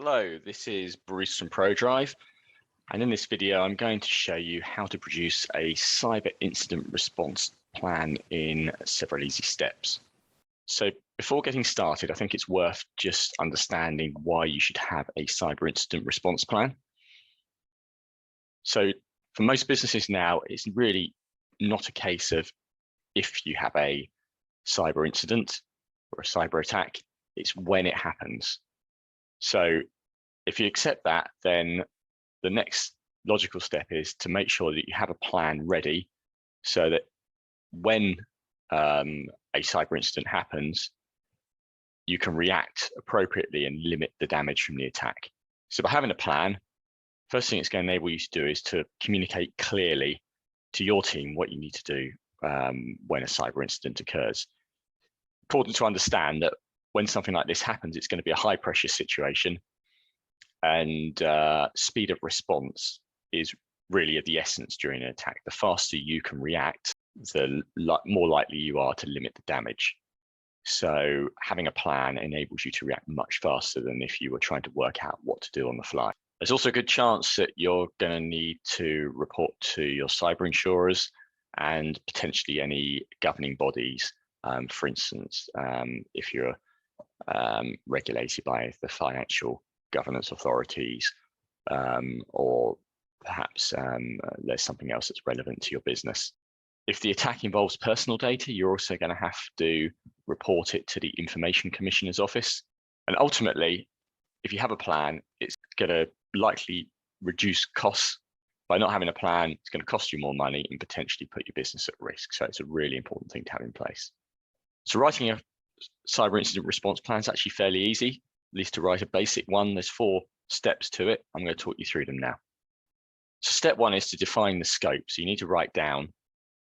Hello, this is Bruce from ProDrive, and in this video I'm going to show you how to produce a cyber incident response plan in several easy steps. So before getting started, I think it's worth just understanding why you should have a cyber incident response plan. So for most businesses now, it's really not a case of if you have a cyber incident or a cyber attack, it's when it happens. So if you accept that, then the next logical step is to make sure that you have a plan ready so that when a cyber incident happens, you can react appropriately and limit the damage from the attack. So by having a plan, first thing it's going to enable you to do is to communicate clearly to your team what you need to do when a cyber incident occurs. Important to understand that when something like this happens, it's going to be a high pressure situation, and speed of response is really of the essence during an attack. The faster you can react, the more likely you are to limit the damage. So having a plan enables you to react much faster than if you were trying to work out what to do on the fly. There's also a good chance that you're going to need to report to your cyber insurers and potentially any governing bodies. For instance, if you're regulated by the financial governance authorities, or perhaps there's something else that's relevant to your business. If the attack involves personal data, you're also going to have to report it to the Information Commissioner's Office. And ultimately, if you have a plan, it's going to likely reduce costs. By not having a plan, it's going to cost you more money and potentially put your business at risk. So it's a really important thing to have in place. So writing a cyber incident response plan is actually fairly easy, at least to write a basic one. There's 4 steps to it. I'm going to talk you through them now. So step 1 is to define the scope. So you need to write down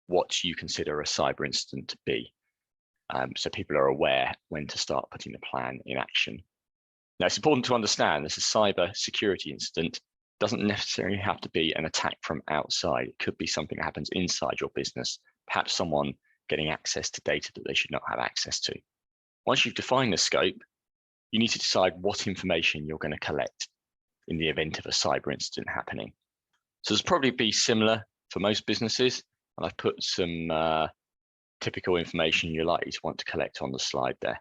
what you consider a cyber incident to be, so people are aware when to start putting the plan in action. Now, it's important to understand this: a cyber security incident doesn't necessarily have to be an attack from outside. It could be something that happens inside your business, perhaps someone getting access to data that they should not have access to. Once you've defined the scope, you need to decide what information you're going to collect in the event of a cyber incident happening. So this will probably be similar for most businesses, and I've put some typical information you're likely to want to collect on the slide there.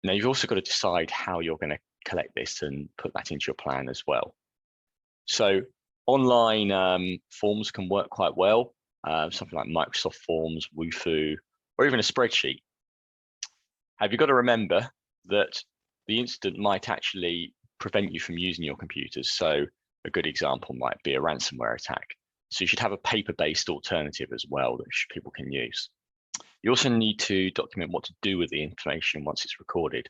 Now, you've also got to decide how you're going to collect this and put that into your plan as well. So online forms can work quite well, something like Microsoft Forms, Wufoo, or even a spreadsheet. Have you got to remember that the incident might actually prevent you from using your computers? So a good example might be a ransomware attack. So you should have a paper-based alternative as well that people can use. You also need to document what to do with the information once it's recorded.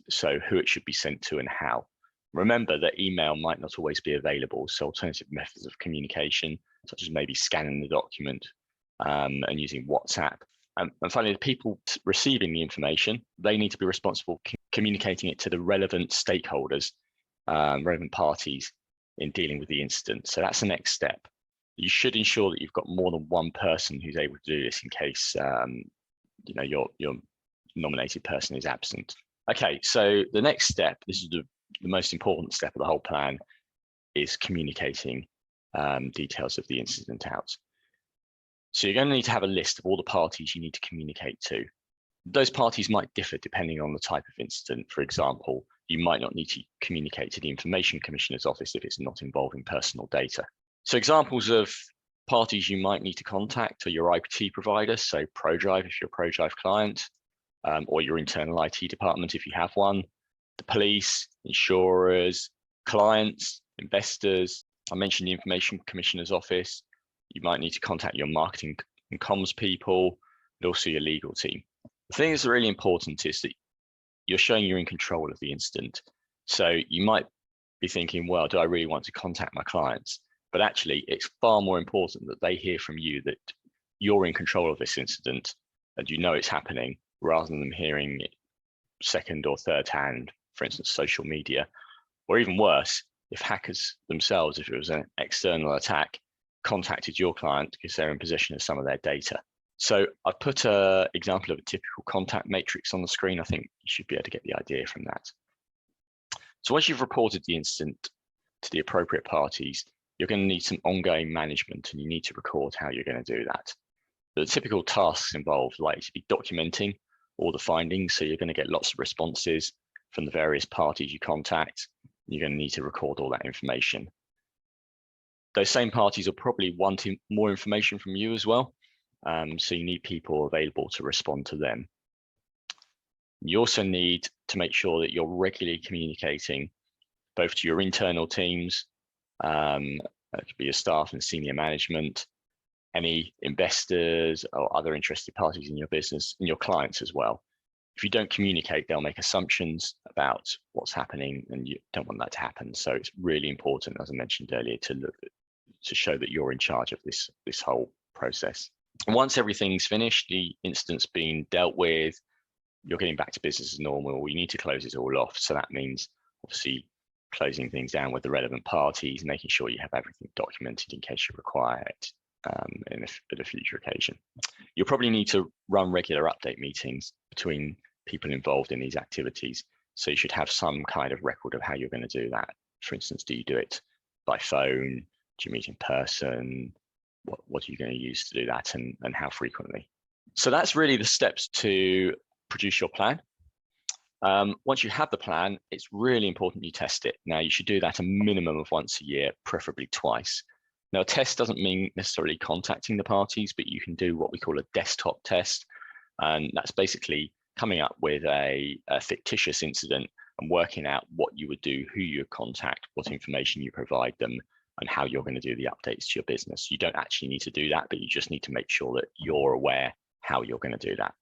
So who it should be sent to and how. Remember that email might not always be available, so alternative methods of communication, such as maybe scanning the document and using WhatsApp. And finally, the people receiving the information, they need to be responsible for communicating it to the relevant stakeholders, relevant parties in dealing with the incident. So that's the next step. You should ensure that you've got more than one person who's able to do this in case your nominated person is absent. Okay, so the next step, this is the most important step of the whole plan, is communicating details of the incident out. So you're going to need to have a list of all the parties you need to communicate to. Those parties might differ depending on the type of incident. For example, you might not need to communicate to the Information Commissioner's Office if it's not involving personal data. So examples of parties you might need to contact are your IT provider, so ProDrive if you're a ProDrive client, or your internal IT department if you have one, the police, insurers, clients, investors. I mentioned the Information Commissioner's Office. You might need to contact your marketing and comms people, and also your legal team. The thing that's really important is that you're showing you're in control of the incident. So you might be thinking, well, do I really want to contact my clients? But actually, it's far more important that they hear from you that you're in control of this incident and you know it's happening, rather than them hearing it second or third hand, for instance, social media. Or even worse, if hackers themselves, if it was an external attack, contacted your client because they're in possession of some of their data. So I've put an example of a typical contact matrix on the screen. I think you should be able to get the idea from that. So once you've reported the incident to the appropriate parties, you're going to need some ongoing management, and you need to record how you're going to do that. The typical tasks involved likely to be documenting all the findings. So you're going to get lots of responses from the various parties you contact. You're going to need to record all that information. Those same parties will probably want more information from you as well. So you need people available to respond to them. You also need to make sure that you're regularly communicating both to your internal teams, that could be your staff and senior management, any investors or other interested parties in your business, and your clients as well. If you don't communicate, they'll make assumptions about what's happening, and you don't want that to happen. So it's really important, as I mentioned earlier, to show that you're in charge of this whole process. And once everything's finished, the incident's been dealt with, you're getting back to business as normal. You need to close it all off. So that means obviously closing things down with the relevant parties, making sure you have everything documented in case you require it at a future occasion. You'll probably need to run regular update meetings between people involved in these activities. So you should have some kind of record of how you're going to do that. For instance, do you do it by phone? Do you meet in person? What are you going to use to do that, and how frequently? So that's really the steps to produce your plan. Once you have the plan, it's really important you test it. Now, you should do that a minimum of once a year, preferably twice. Now, a test doesn't mean necessarily contacting the parties, but you can do what we call a desktop test. And that's basically coming up with a fictitious incident and working out what you would do, who you contact, what information you provide them, and how you're going to do the updates to your business. You don't actually need to do that, but you just need to make sure that you're aware how you're going to do that.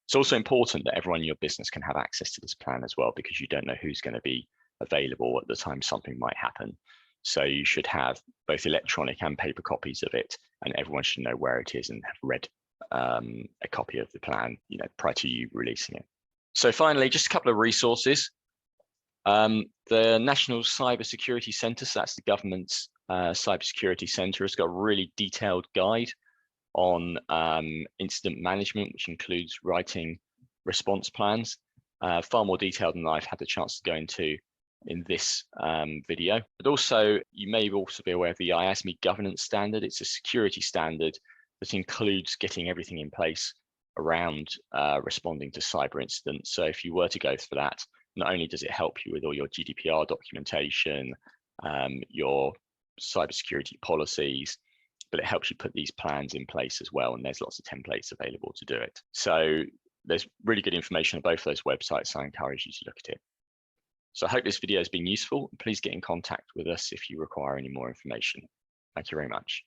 It's also important that everyone in your business can have access to this plan as well, because you don't know who's going to be available at the time something might happen. So you should have both electronic and paper copies of it, and everyone should know where it is and have read a copy of the plan, prior to you releasing it. So finally, just a couple of resources. The National Cybersecurity Centre, so that's the government's cybersecurity centre, has got a really detailed guide on incident management, which includes writing response plans, far more detailed than I've had the chance to go into in this video. But also, you may also be aware of the IASME governance standard. It's a security standard that includes getting everything in place around responding to cyber incidents. So if you were to go for that, not only does it help you with all your GDPR documentation, your cybersecurity policies, but it helps you put these plans in place as well. And there's lots of templates available to do it. So there's really good information on both of those websites. So I encourage you to look at it. So I hope this video has been useful. Please get in contact with us if you require any more information. Thank you very much.